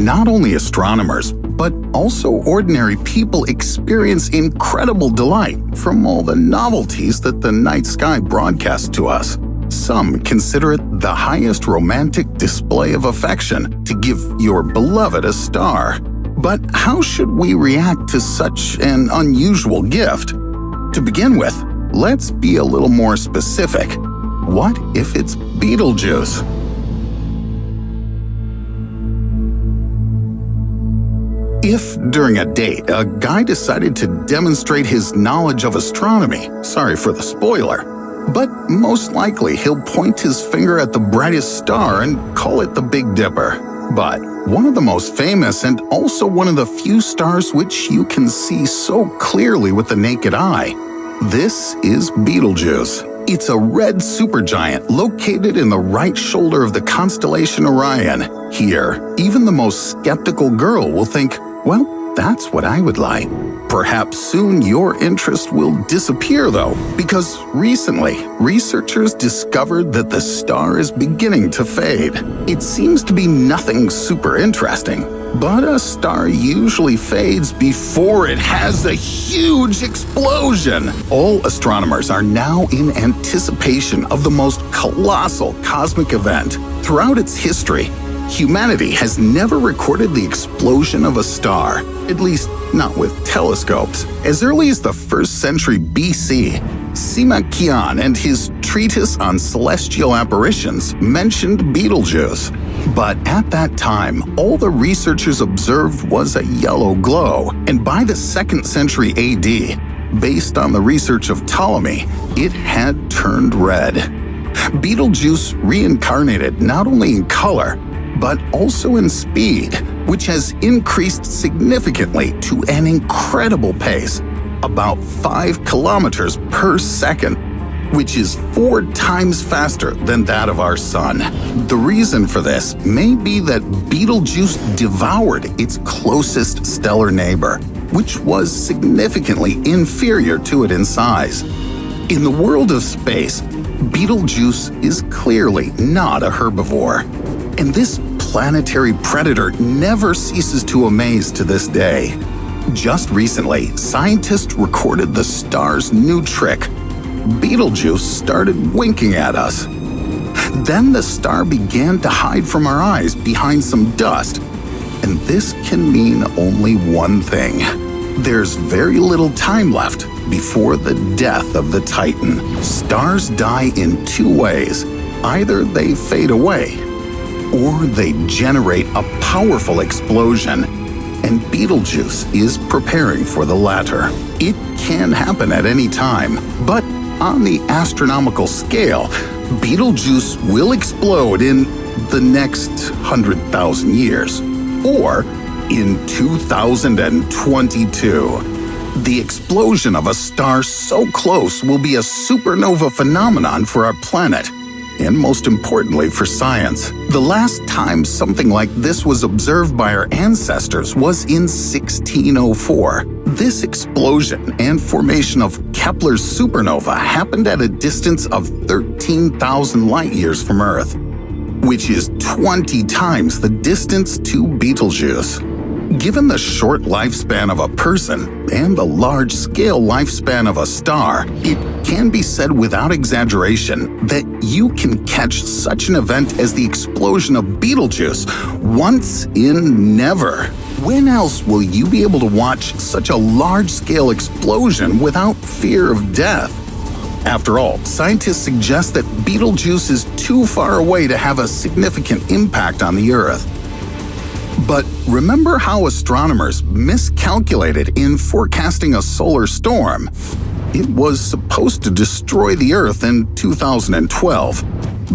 not only astronomers, but also ordinary people experience incredible delight from all the novelties that the night sky broadcasts to us. Some consider it the highest romantic display of affection to give your beloved a star. But how should we react to such an unusual gift? To begin with, let's be a little more specific. What if it's Betelgeuse? If, during a date, a guy decided to demonstrate his knowledge of astronomy, sorry for the spoiler, but most likely he'll point his finger at the brightest star and call it the Big Dipper. But one of the most famous and also one of the few stars which you can see so clearly with the naked eye, this is Betelgeuse. It's a red supergiant located in the right shoulder of the constellation Orion. Here, even the most skeptical girl will think, well, that's what I would like. Perhaps soon your interest will disappear though, because recently, researchers discovered that the star is beginning to fade. It seems to be nothing super interesting, but a star usually fades before it has a huge explosion. All astronomers are now in anticipation of the most colossal cosmic event. Throughout its history, humanity has never recorded the explosion of a star, at least not with telescopes. As early as the 1st century BC, Sima Qian and his treatise on celestial apparitions mentioned Betelgeuse. But at that time, all the researchers observed was a yellow glow, and by the 2nd century AD, based on the research of Ptolemy, it had turned red. Betelgeuse reincarnated not only in color, but also in speed, which has increased significantly to an incredible pace, about 5 kilometers per second, which is 4 times faster than that of our sun. The reason for this may be that Betelgeuse devoured its closest stellar neighbor, which was significantly inferior to it in size. In the world of space, Betelgeuse is clearly not a herbivore, and this planetary predator never ceases to amaze to this day. Just recently, scientists recorded the star's new trick. Betelgeuse started winking at us. Then the star began to hide from our eyes behind some dust. And this can mean only one thing. There's very little time left before the death of the Titan. Stars die in 2 ways. Either they fade away, or they generate a powerful explosion, and Betelgeuse is preparing for the latter. It can happen at any time, but on the astronomical scale, Betelgeuse will explode in the next 100,000 years, or in 2022. The explosion of a star so close will be a supernova phenomenon for our planet, and most importantly for science. The last time something like this was observed by our ancestors was in 1604. This explosion and formation of Kepler's supernova happened at a distance of 13,000 light-years from Earth, which is 20 times the distance to Betelgeuse. Given the short lifespan of a person and the large-scale lifespan of a star, it can be said without exaggeration that you can catch such an event as the explosion of Betelgeuse once in never. When else will you be able to watch such a large-scale explosion without fear of death? After all, scientists suggest that Betelgeuse is too far away to have a significant impact on the Earth. But remember how astronomers miscalculated in forecasting a solar storm? It was supposed to destroy the Earth in 2012,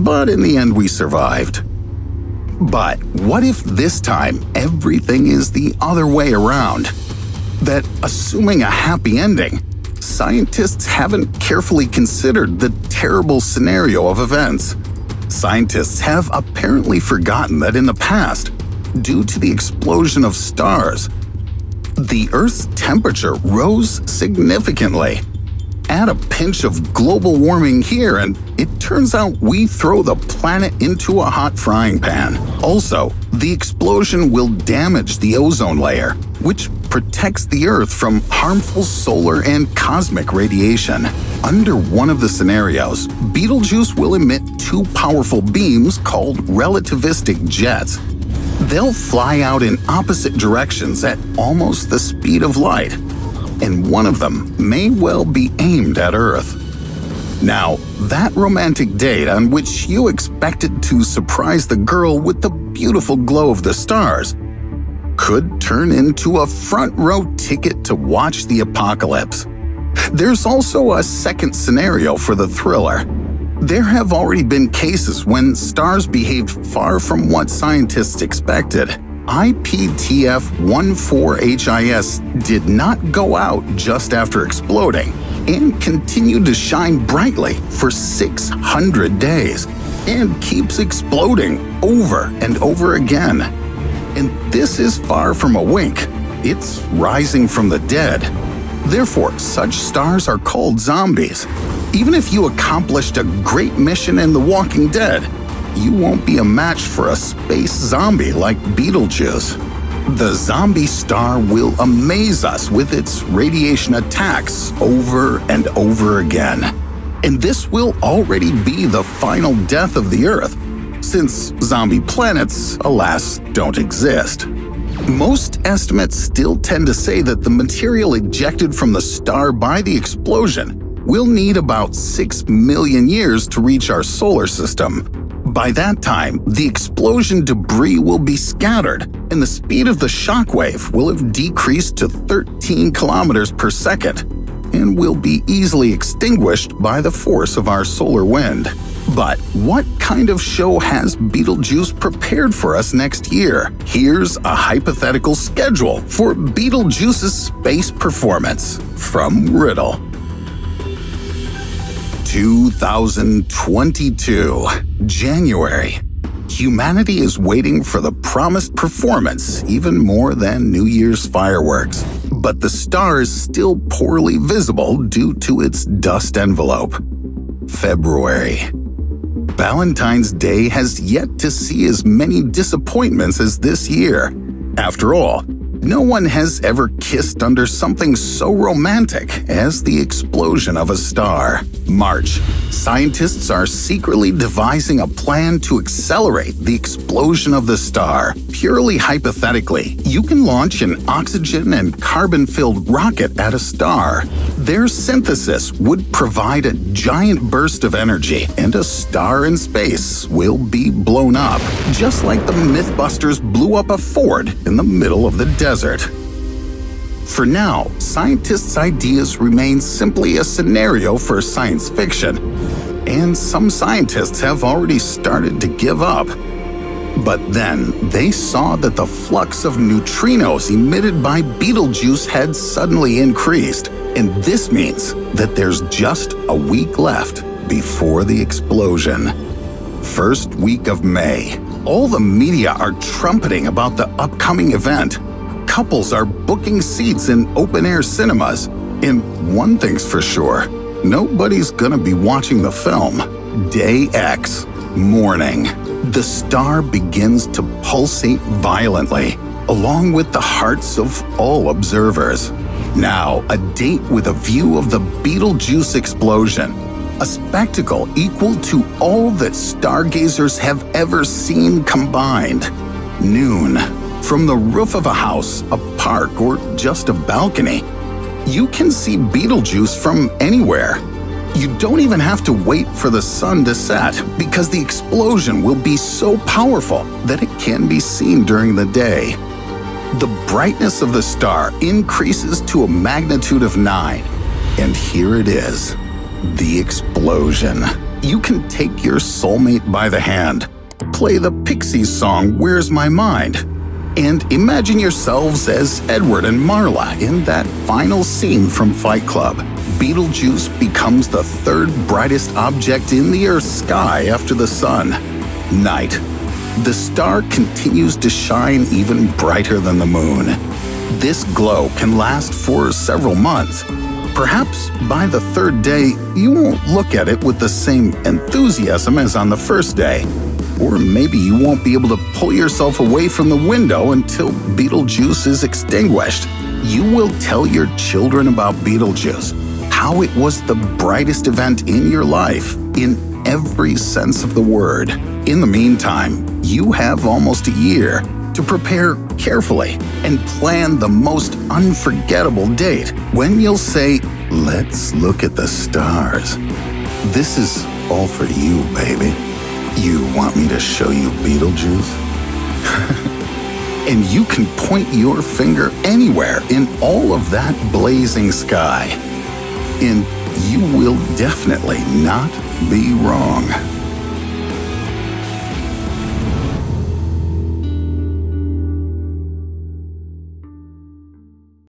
but in the end we survived. But what if this time everything is the other way around? That, assuming a happy ending, scientists haven't carefully considered the terrible scenario of events. Scientists have apparently forgotten that in the past, due to the explosion of stars, the Earth's temperature rose significantly. Add a pinch of global warming here, and it turns out we throw the planet into a hot frying pan. Also, the explosion will damage the ozone layer, which protects the Earth from harmful solar and cosmic radiation. Under one of the scenarios, Betelgeuse will emit two powerful beams called relativistic jets. They'll fly out in opposite directions at almost the speed of light, and one of them may well be aimed at Earth. Now, that romantic date on which you expected to surprise the girl with the beautiful glow of the stars could turn into a front-row ticket to watch the apocalypse. There's also a second scenario for the thriller. There have already been cases when stars behaved far from what scientists expected. IPTF-14HIS did not go out just after exploding and continued to shine brightly for 600 days and keeps exploding over and over again. And this is far from a wink. It's rising from the dead. Therefore, such stars are called zombies. Even if you accomplished a great mission in The Walking Dead, you won't be a match for a space zombie like Betelgeuse. The zombie star will amaze us with its radiation attacks over and over again. And this will already be the final death of the Earth, since zombie planets, alas, don't exist. Most estimates still tend to say that the material ejected from the star by the explosion will need about 6 million years to reach our solar system. By that time, the explosion debris will be scattered, and the speed of the shockwave will have decreased to 13 kilometers per second, and will be easily extinguished by the force of our solar wind. But what kind of show has Betelgeuse prepared for us next year? Here's a hypothetical schedule for Betelgeuse's space performance from Riddle. 2022, January. Humanity is waiting for the promised performance even more than New Year's fireworks, but the star is still poorly visible due to its dust envelope. February. Valentine's Day has yet to see as many disappointments as this year. After all, no one has ever kissed under something so romantic as the explosion of a star. March. Scientists are secretly devising a plan to accelerate the explosion of the star. Purely hypothetically, you can launch an oxygen and carbon-filled rocket at a star. Their synthesis would provide a giant burst of energy, and a star in space will be blown up, just like the Mythbusters blew up a Ford in the middle of the desert. For now, scientists' ideas remain simply a scenario for science fiction, and some scientists have already started to give up. But then, they saw that the flux of neutrinos emitted by Betelgeuse had suddenly increased, and this means that there's just a week left before the explosion. First week of May. All the media are trumpeting about the upcoming event. Couples are booking seats in open-air cinemas. And one thing's for sure, nobody's gonna be watching the film. Day X, morning. The star begins to pulsate violently, along with the hearts of all observers. Now, a date with a view of the Betelgeuse explosion. A spectacle equal to all that stargazers have ever seen combined. Noon. From the roof of a house, a park, or just a balcony, you can see Betelgeuse from anywhere. You don't even have to wait for the sun to set, because the explosion will be so powerful that it can be seen during the day. The brightness of the star increases to a magnitude of 9, and here it is, the explosion. You can take your soulmate by the hand, play the Pixies song "Where's My Mind," and imagine yourselves as Edward and Marla in that final scene from Fight Club. Betelgeuse becomes the third brightest object in the Earth's sky after the sun. Night. The star continues to shine even brighter than the moon. This glow can last for several months. Perhaps by the third day, you won't look at it with the same enthusiasm as on the first day. Or maybe you won't be able to pull yourself away from the window until Beetlejuice is extinguished. You will tell your children about Beetlejuice, how it was the brightest event in your life, in every sense of the word. In the meantime, you have almost a year to prepare carefully and plan the most unforgettable date when you'll say, "Let's look at the stars." This is all for you, baby. You want me to show you Beetlejuice? And you can point your finger anywhere in all of that blazing sky. And you will definitely not be wrong.